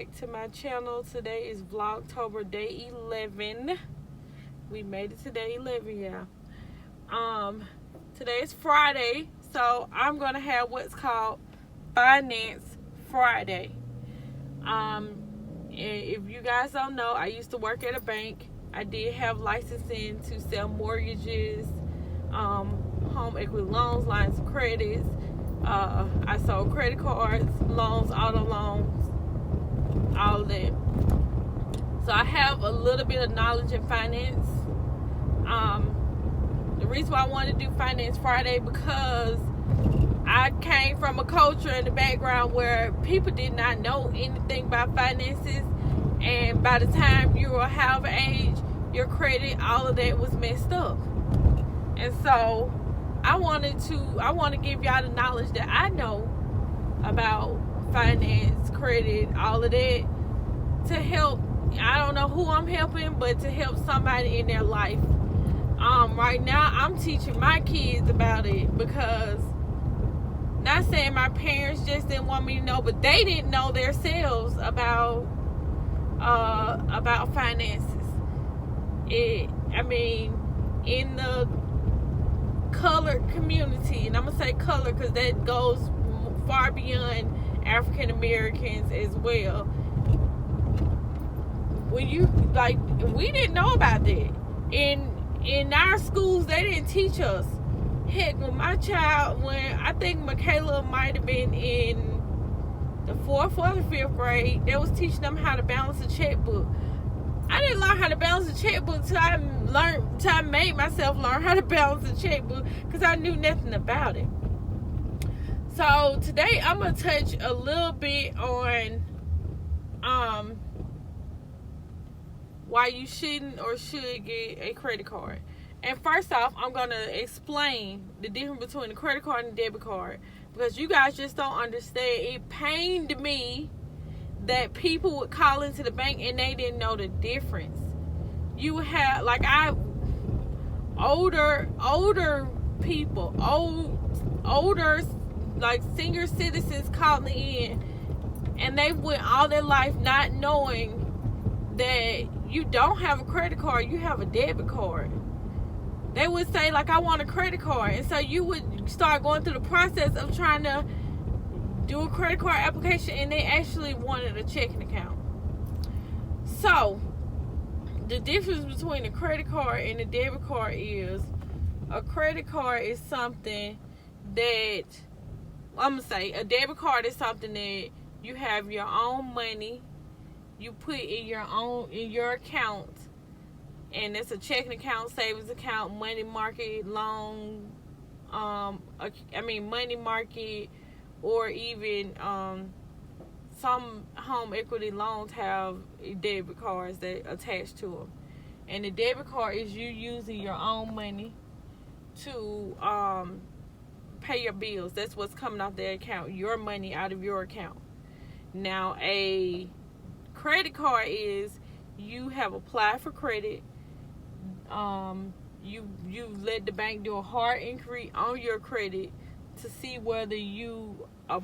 back to my channel. Today is VlogTober day 11. We made it to day 11, yeah. Today is Friday, so I'm gonna have what's called Finance Friday. If you guys don't know, I used to work at a bank. I did have licensing to sell mortgages, home equity loans, lines of credits. I sold credit cards, loans, auto loans, all of that. So I have a little bit of knowledge in finance. The reason why I wanted to do Finance Friday because I came from a culture and a background where people did not know anything about finances, and by the time you were however age, your credit, all of that was messed up. And so I want to give y'all the knowledge that I know about finance, credit, all of that, to help. I don't know who I'm helping, but to help somebody in their life. Right now I'm teaching my kids about it because, not saying my parents just didn't want me to know, but they didn't know themselves about finances. In the colored community, and I'm gonna say color because that goes far beyond African Americans as well. We didn't know about that. In our schools, they didn't teach us. Heck, when I think Michaela might have been in the 4th or the 5th grade, they was teaching them how to balance a checkbook. I didn't learn how to balance a checkbook until I made myself learn how to balance a checkbook because I knew nothing about it. So today I'm gonna touch a little bit on why you shouldn't or should get a credit card. And first off, I'm gonna explain the difference between a credit card and a debit card because you guys just don't understand. It pained me that people would call into the bank and they didn't know the difference. You have older people, older like senior citizens calling in, and they went all their life not knowing that you don't have a credit card, you have a debit card. They would say, like, I want a credit card, and so you would start going through the process of trying to do a credit card application, and they actually wanted a checking account. So the difference between a credit card and a debit card is a credit card is something that, I'm gonna say, a debit card is something that you have your own money, you put in your account, and it's a checking account, savings account, money market, loan, money market, or even some home equity loans have debit cards that attach to them. And the debit card is you using your own money to pay your bills. That's what's coming off the account, your money out of your account. Now, a credit card is you have applied for credit. You let the bank do a hard inquiry on your credit to see whether you are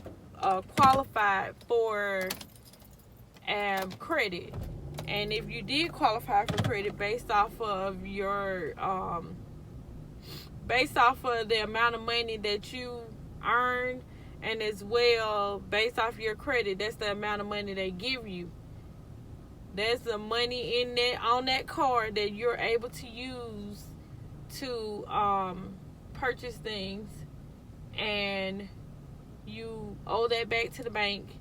qualified for credit. And if you did qualify for credit based off of the amount of money that you earn, and as well based off your credit, that's the amount of money they give you. There's the money in that on that card that you're able to use to purchase things, and you owe that back to the bank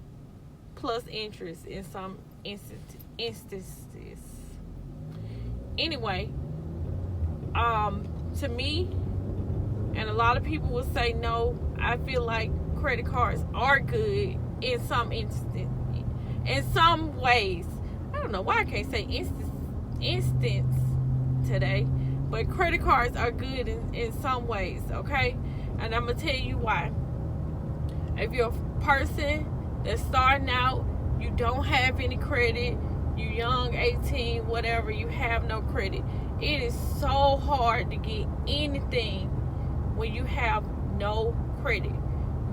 plus interest in some instances. Anyway, to me, and a lot of people will say no, I feel like credit cards are good in some ways. I don't know why I can't say instance today, but credit cards are good in some ways, okay? And I'm gonna tell you why. If you're a person that's starting out, you don't have any credit, you young, 18, whatever, you have no credit, it is so hard to get anything when you have no credit.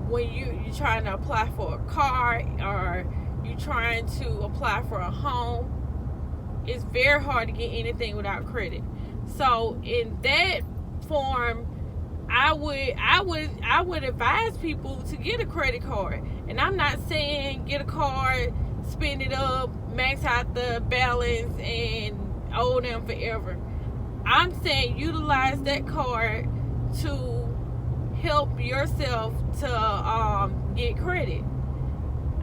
When you're trying to apply for a car, or you trying to apply for a home, it's very hard to get anything without credit. So in that form, I would advise people to get a credit card. And I'm not saying get a card, spend it up, max out the balance, and owe them forever. I'm saying utilize that card to help yourself to get credit.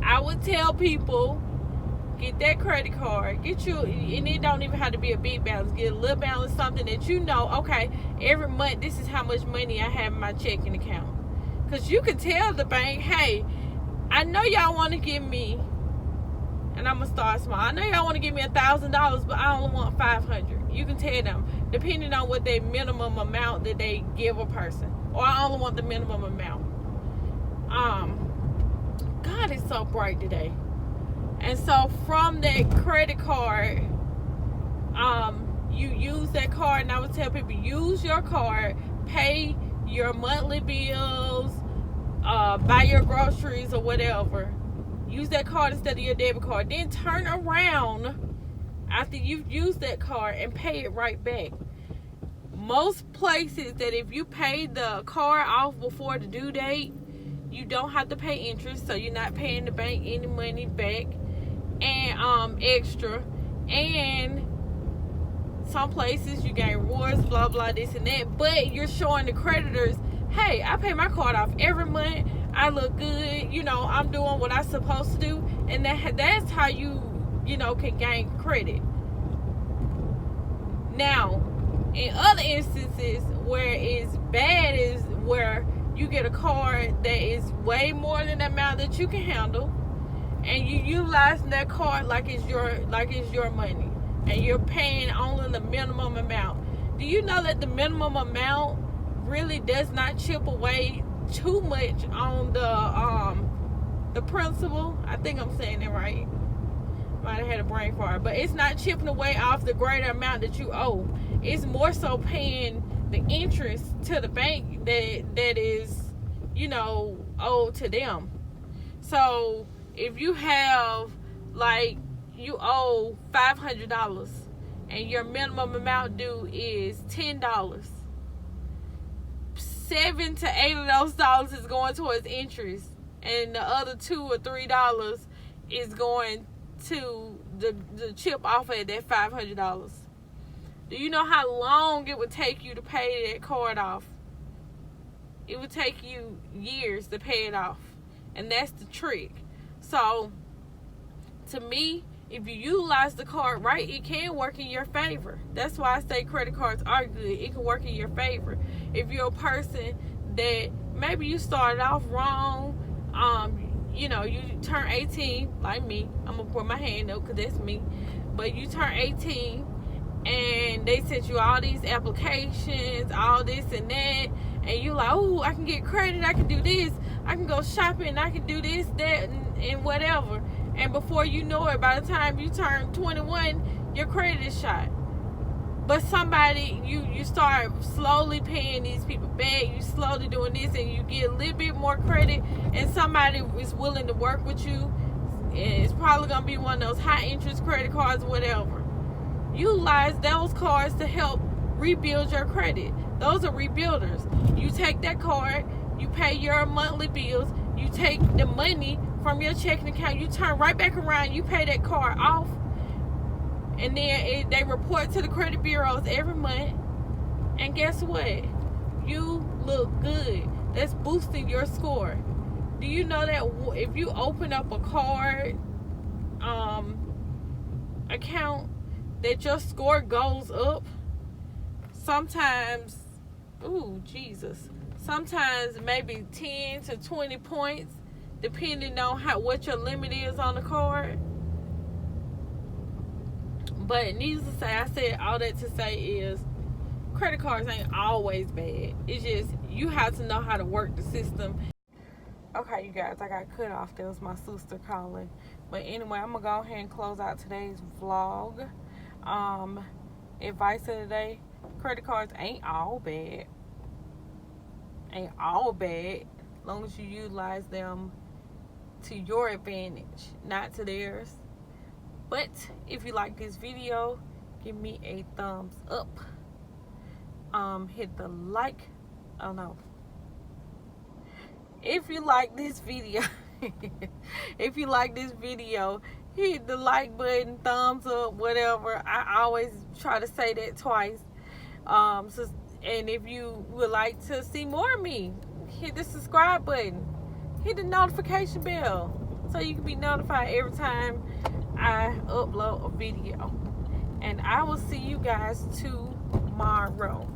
I would tell people, get that credit card, get you, and it don't even have to be a big balance, get a little balance, something that you know, okay, every month this is how much money I have in my checking account. Because you can tell the bank, hey, I know y'all want to give me, and I'm going to start small, I know y'all want to give me $1,000, but I only want $500. You can tell them, depending on what their minimum amount that they give a person, or I only want the minimum amount. God, it's so bright today. And so from that credit card, you use that card, and I would tell people, use your card, pay your monthly bills, buy your groceries or whatever. Use that card instead of your debit card. Then turn around after you've used that card and pay it right back. Most places that if you pay the card off before the due date, you don't have to pay interest, so you're not paying the bank any money back and extra. And some places you gain rewards, blah blah, this and that, but you're showing the creditors, hey, I pay my card off every month, I look good, you know, I'm doing what I'm supposed to do. And that's how you know, can gain credit. Now, in other instances where it's bad is where you get a card that is way more than the amount that you can handle, and you utilize that card like it's your money, and you're paying only the minimum amount. Do you know that the minimum amount really does not chip away too much on the principal? I think I'm saying it right. Might have had a brain fart, but it's not chipping away off the greater amount that you owe. It's more so paying the interest to the bank that is, you know, owed to them. So if you have, like, you owe $500 and your minimum amount due is $10, $7 to $8 of those dollars is going towards interest, and the other $2 or $3 is going to the chip off of that $500. Do you know how long it would take you to pay that card off? It would take you years to pay it off. And that's the trick. So, to me, if you utilize the card right, it can work in your favor. That's why I say credit cards are good. It can work in your favor. If you're a person that maybe you started off wrong, you know, you turn 18, like me. I'm going to put my hand up because that's me. But you turn 18, and they sent you all these applications, all this and that, and you're like, oh, I can get credit, I can do this, I can go shopping, I can do this, that, and whatever. And before you know it, by the time you turn 21, your credit is shot. But somebody, you start slowly paying these people back, you slowly doing this, and you get a little bit more credit, and somebody is willing to work with you. It's probably going to be one of those high interest credit cards, whatever. Utilize those cards to help rebuild your credit. Those are rebuilders. You take that card, you pay your monthly bills, you take the money from your checking account, you turn right back around, you pay that card off, and then they report to the credit bureaus every month, and guess what? You look good. That's boosting your score. Do you know that if you open up a card account, that your score goes up? Sometimes, sometimes maybe 10 to 20 points, depending on what your limit is on the card. But needless to say, I said all that to say is credit cards ain't always bad. It's just you have to know how to work the system. Okay, you guys, I got cut off. That was my sister calling. But anyway, I'm going to go ahead and close out today's vlog. Advice of the day: credit cards ain't all bad. As long as you utilize them to your advantage, not to theirs. But if you like this video, give me a thumbs up. Hit the like. Oh no. If you like this video, if you like this video, hit the like button, thumbs up, whatever. I always try to say that twice. And if you would like to see more of me, hit the subscribe button, hit the notification bell, so you can be notified every time I upload a video. And I will see you guys tomorrow.